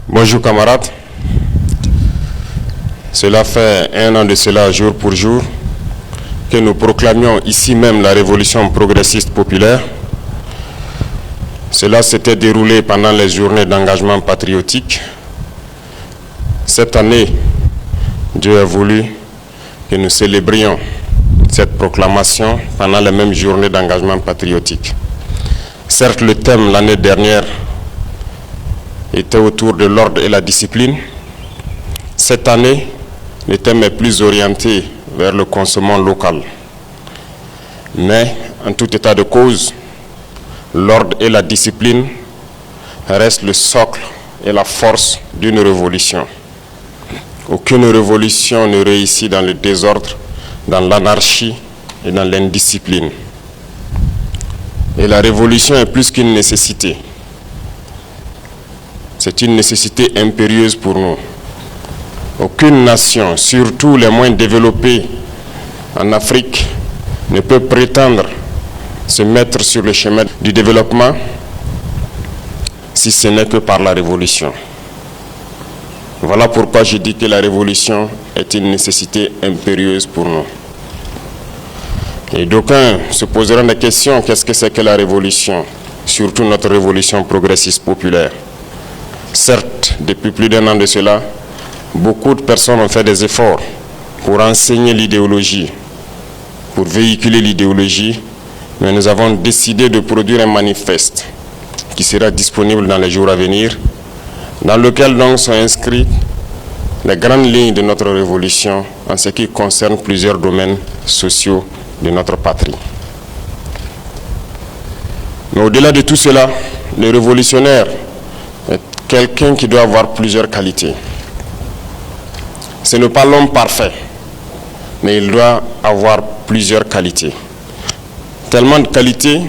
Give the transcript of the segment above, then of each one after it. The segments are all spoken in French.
Bonjour camarades. Cela fait 1 an de cela, jour pour jour, que nous proclamions ici même la révolution progressiste populaire. Cela s'était déroulé pendant les journées d'engagement patriotique. Cette année, Dieu a voulu que nous célébrions cette proclamation pendant les mêmes journées d'engagement patriotique. Certes, le thème l'année dernière était autour de l'ordre et la discipline. Cette année, le thème est plus orienté vers le consommant local. Mais, en tout état de cause, l'ordre et la discipline restent le socle et la force d'une révolution. Aucune révolution ne réussit dans le désordre, dans l'anarchie et dans l'indiscipline. Et la révolution est plus qu'une nécessité. C'est une nécessité impérieuse pour nous. Aucune nation, surtout les moins développées en Afrique, ne peut prétendre se mettre sur le chemin du développement si ce n'est que par la révolution. Voilà pourquoi je dis que la révolution est une nécessité impérieuse pour nous. Et d'aucuns se poseront des questions, qu'est-ce que c'est que la révolution? Surtout notre révolution progressiste populaire. Certes, depuis plus d'1 an de cela, beaucoup de personnes ont fait des efforts pour enseigner l'idéologie, pour véhiculer l'idéologie, mais nous avons décidé de produire un manifeste qui sera disponible dans les jours à venir, dans lequel donc sont inscrites les grandes lignes de notre révolution en ce qui concerne plusieurs domaines sociaux de notre patrie. Mais au-delà de tout cela, le révolutionnaire est quelqu'un qui doit avoir plusieurs qualités. Ce n'est pas l'homme parfait, mais il doit avoir plusieurs qualités. Tellement de qualités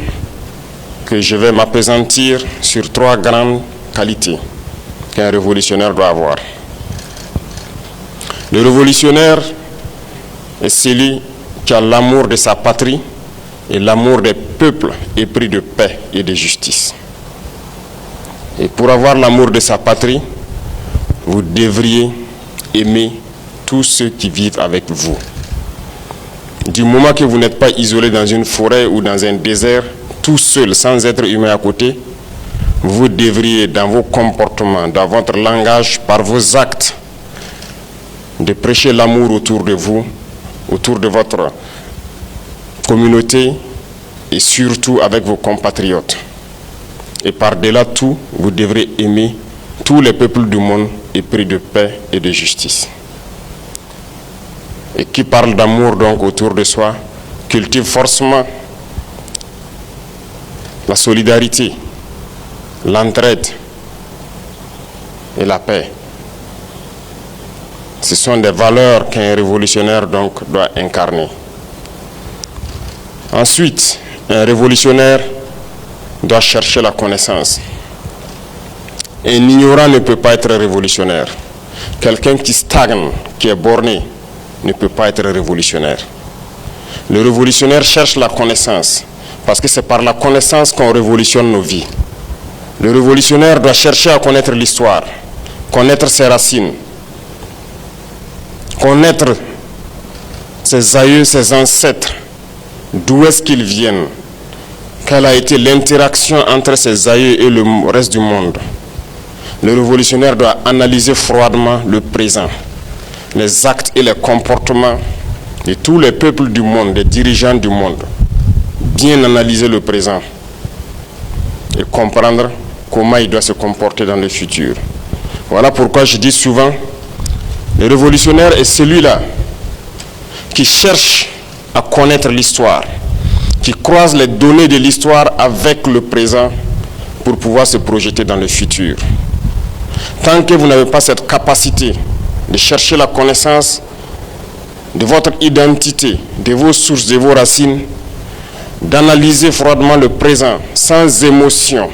que je vais m'appesantir sur 3 grandes qualités qu'un révolutionnaire doit avoir. Le révolutionnaire est celui qui a l'amour de sa patrie et l'amour des peuples épris de paix et de justice. Et pour avoir l'amour de sa patrie, vous devriez aimer tous ceux qui vivent avec vous. Du moment que vous n'êtes pas isolé dans une forêt ou dans un désert, tout seul, sans être humain à côté, vous devriez, dans vos comportements, dans votre langage, par vos actes, de prêcher l'amour autour de vous, autour de votre communauté et surtout avec vos compatriotes. Et par-delà tout, vous devrez aimer tous les peuples du monde épris de paix et de justice. Et qui parle d'amour donc autour de soi, cultive forcément la solidarité, l'entraide et la paix. Ce sont des valeurs qu'un révolutionnaire donc doit incarner. Ensuite, un révolutionnaire doit chercher la connaissance. Un ignorant ne peut pas être révolutionnaire. Quelqu'un qui stagne, qui est borné, ne peut pas être révolutionnaire. Le révolutionnaire cherche la connaissance, parce que c'est par la connaissance qu'on révolutionne nos vies. Le révolutionnaire doit chercher à connaître l'histoire, connaître ses racines, connaître ses aïeux, ses ancêtres, d'où est-ce qu'ils viennent, quelle a été l'interaction entre ses aïeux et le reste du monde. Le révolutionnaire doit analyser froidement le présent, les actes et les comportements de tous les peuples du monde, des dirigeants du monde. Bien analyser le présent et comprendre comment il doit se comporter dans le futur. Voilà pourquoi je dis souvent, le révolutionnaire est celui-là qui cherche à connaître l'histoire, qui croise les données de l'histoire avec le présent pour pouvoir se projeter dans le futur. Tant que vous n'avez pas cette capacité de chercher la connaissance de votre identité, de vos sources, de vos racines, d'analyser froidement le présent sans émotion,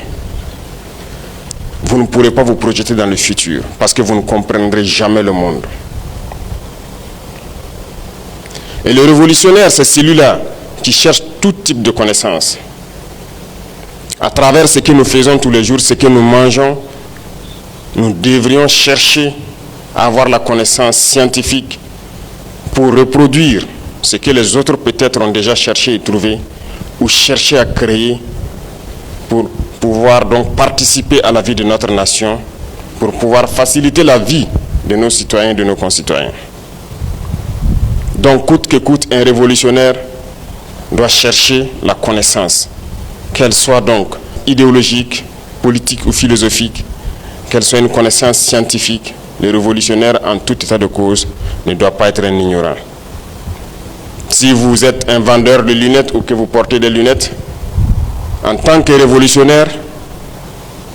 vous ne pourrez pas vous projeter dans le futur parce que vous ne comprendrez jamais le monde. Et le révolutionnaire, c'est celui-là qui cherche tout type de connaissances. À travers ce que nous faisons tous les jours, ce que nous mangeons, nous devrions chercher à avoir la connaissance scientifique pour reproduire ce que les autres peut-être ont déjà cherché et trouvé, ou chercher à créer pour pouvoir donc participer à la vie de notre nation, pour pouvoir faciliter la vie de nos citoyens et de nos concitoyens. Donc, coûte que coûte, un révolutionnaire doit chercher la connaissance, qu'elle soit donc idéologique, politique ou philosophique, qu'elle soit une connaissance scientifique. Le révolutionnaire, en tout état de cause, ne doit pas être un ignorant. Si vous êtes un vendeur de lunettes ou que vous portez des lunettes, en tant que révolutionnaire,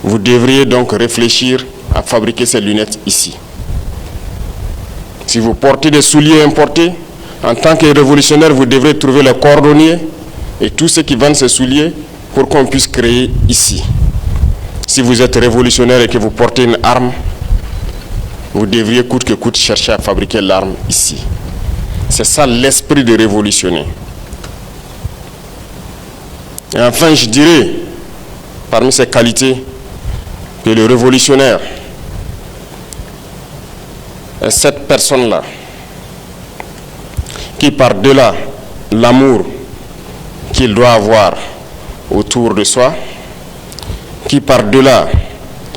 vous devriez donc réfléchir à fabriquer ces lunettes ici. Si vous portez des souliers importés, en tant que révolutionnaire, vous devrez trouver les cordonniers et tous ceux qui vendent ces souliers pour qu'on puisse créer ici. Si vous êtes révolutionnaire et que vous portez une arme, vous devriez coûte que coûte chercher à fabriquer l'arme ici. C'est ça l'esprit de révolutionner. Et enfin, je dirais, parmi ces qualités, que le révolutionnaire est cette personne-là qui, par-delà l'amour qu'il doit avoir autour de soi, qui, par-delà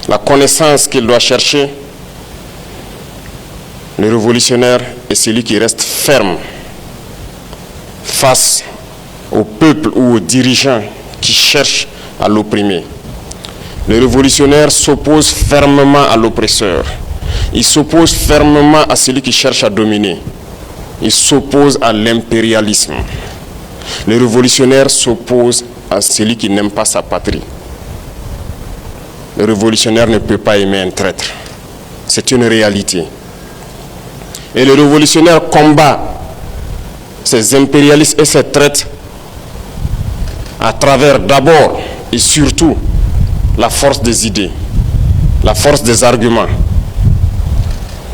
la connaissance qu'il doit chercher, le révolutionnaire est celui qui reste ferme face au peuple ou aux dirigeants qui cherchent à l'opprimer. Le révolutionnaire s'oppose fermement à l'oppresseur. Il s'oppose fermement à celui qui cherche à dominer. Il s'oppose à l'impérialisme. Le révolutionnaire s'oppose à celui qui n'aime pas sa patrie. Le révolutionnaire ne peut pas aimer un traître. C'est une réalité. Et le révolutionnaire combat ces impérialistes et ces traîtres à travers d'abord et surtout la force des idées, la force des arguments.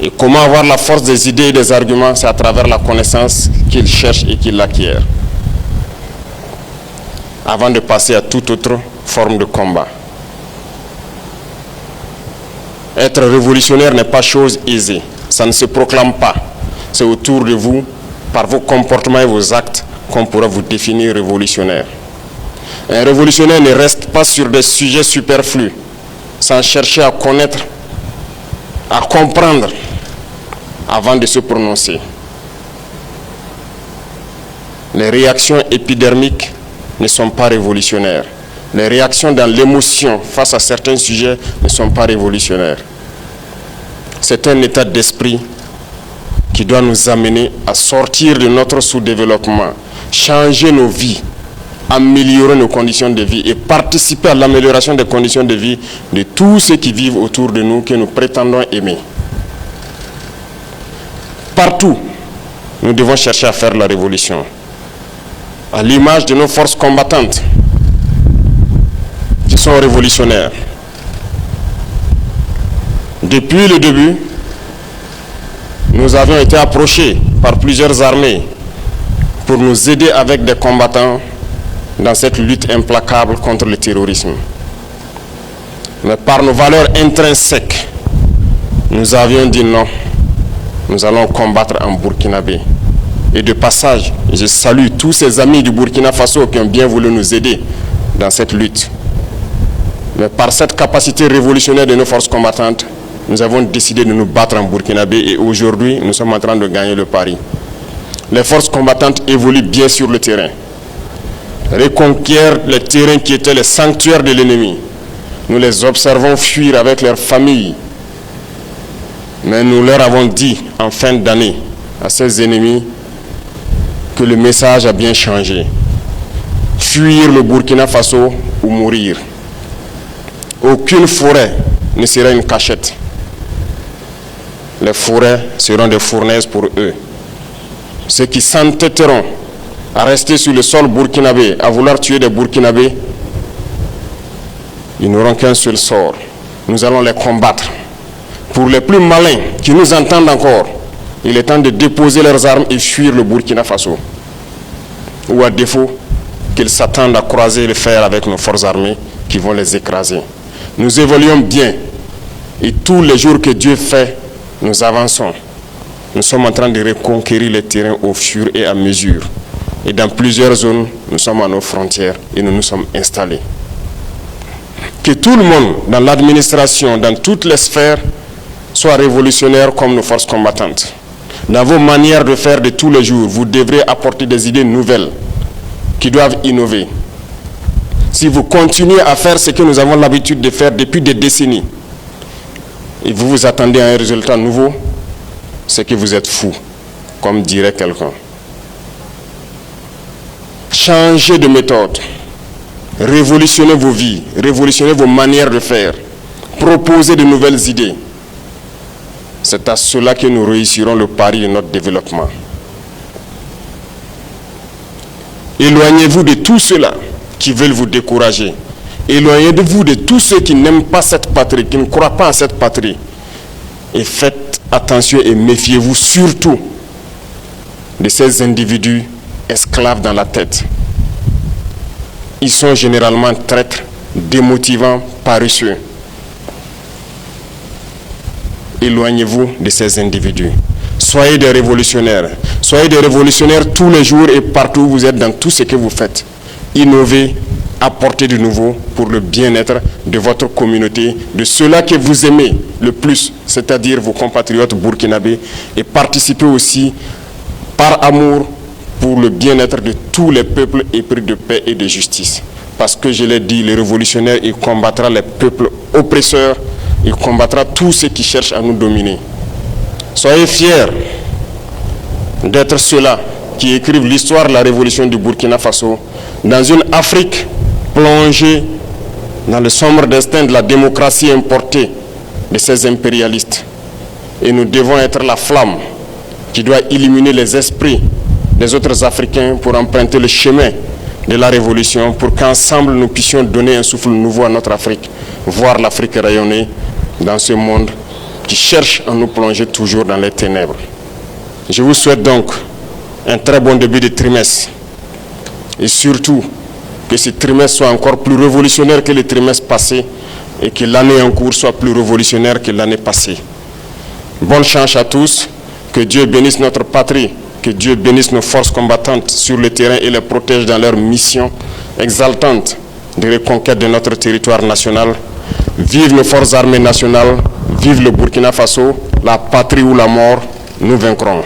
Et comment avoir la force des idées et des arguments? C'est à travers la connaissance qu'il cherche et qu'il acquiert, avant de passer à toute autre forme de combat. Être révolutionnaire n'est pas chose aisée. Ça ne se proclame pas. C'est autour de vous, par vos comportements et vos actes, qu'on pourra vous définir révolutionnaire. Un révolutionnaire ne reste pas sur des sujets superflus, sans chercher à connaître, à comprendre, avant de se prononcer. Les réactions épidermiques ne sont pas révolutionnaires. Les réactions dans l'émotion face à certains sujets ne sont pas révolutionnaires. C'est un état d'esprit qui doit nous amener à sortir de notre sous-développement, changer nos vies, améliorer nos conditions de vie et participer à l'amélioration des conditions de vie de tous ceux qui vivent autour de nous, que nous prétendons aimer. Partout, nous devons chercher à faire la révolution. À l'image de nos forces combattantes, qui sont révolutionnaires. Depuis le début, nous avions été approchés par plusieurs armées pour nous aider avec des combattants dans cette lutte implacable contre le terrorisme. Mais par nos valeurs intrinsèques, nous avions dit non, nous allons combattre en burkinabé. Et de passage, je salue tous ces amis du Burkina Faso qui ont bien voulu nous aider dans cette lutte. Mais par cette capacité révolutionnaire de nos forces combattantes, nous avons décidé de nous battre en burkinabé et aujourd'hui, nous sommes en train de gagner le pari. Les forces combattantes évoluent bien sur le terrain, reconquièrent les terrains qui étaient les sanctuaires de l'ennemi. Nous les observons fuir avec leurs familles. Mais nous leur avons dit en fin d'année à ces ennemis que le message a bien changé. Fuir le Burkina Faso ou mourir. Aucune forêt ne sera une cachette. Les forêts seront des fournaises pour eux. Ceux qui s'entêteront à rester sur le sol burkinabé, à vouloir tuer des Burkinabés, ils n'auront qu'un seul sort. Nous allons les combattre. Pour les plus malins qui nous entendent encore, il est temps de déposer leurs armes et fuir le Burkina Faso. Ou à défaut, qu'ils s'attendent à croiser le fer avec nos forces armées qui vont les écraser. Nous évoluons bien. Et tous les jours que Dieu fait, nous avançons. Nous sommes en train de reconquérir les terrains au fur et à mesure. Et dans plusieurs zones, nous sommes à nos frontières et nous nous sommes installés. Que tout le monde, dans l'administration, dans toutes les sphères, soit révolutionnaire comme nos forces combattantes. Dans vos manières de faire de tous les jours, vous devrez apporter des idées nouvelles qui doivent innover. Si vous continuez à faire ce que nous avons l'habitude de faire depuis des décennies, et vous vous attendez à un résultat nouveau, c'est que vous êtes fou, comme dirait quelqu'un. Changez de méthode, révolutionnez vos vies, révolutionnez vos manières de faire, proposez de nouvelles idées. C'est à cela que nous réussirons le pari de notre développement. Éloignez-vous de tous ceux-là qui veulent vous décourager. Éloignez-vous de tous ceux qui n'aiment pas cette patrie, qui ne croient pas à cette patrie. Et faites attention et méfiez-vous surtout de ces individus esclaves dans la tête. Ils sont généralement traîtres, démotivants, paresseux. Éloignez-vous de ces individus. Soyez des révolutionnaires. Soyez des révolutionnaires tous les jours et partout où vous êtes dans tout ce que vous faites. Innovez, apportez du nouveau pour le bien-être de votre communauté, de ceux-là que vous aimez le plus, c'est-à-dire vos compatriotes burkinabés, et participez aussi par amour pour le bien-être de tous les peuples épris de paix et de justice. Parce que je l'ai dit, le révolutionnaire, il combattra les peuples oppresseurs, il combattra tous ceux qui cherchent à nous dominer. Soyez fiers d'être ceux-là qui écrivent l'histoire de la révolution du Burkina Faso dans une Afrique plongée dans le sombre destin de la démocratie importée de ces impérialistes. Et nous devons être la flamme qui doit illuminer les esprits des autres Africains pour emprunter le chemin de la révolution, pour qu'ensemble nous puissions donner un souffle nouveau à notre Afrique, voir l'Afrique rayonner dans ce monde qui cherche à nous plonger toujours dans les ténèbres. Je vous souhaite donc un très bon début de trimestre et surtout que ce trimestre soit encore plus révolutionnaire que le trimestre passé et que l'année en cours soit plus révolutionnaire que l'année passée. Bonne chance à tous, que Dieu bénisse notre patrie, que Dieu bénisse nos forces combattantes sur le terrain et les protège dans leur mission exaltante de reconquête de notre territoire national. Vive nos forces armées nationales, vive le Burkina Faso, la patrie ou la mort, nous vaincrons.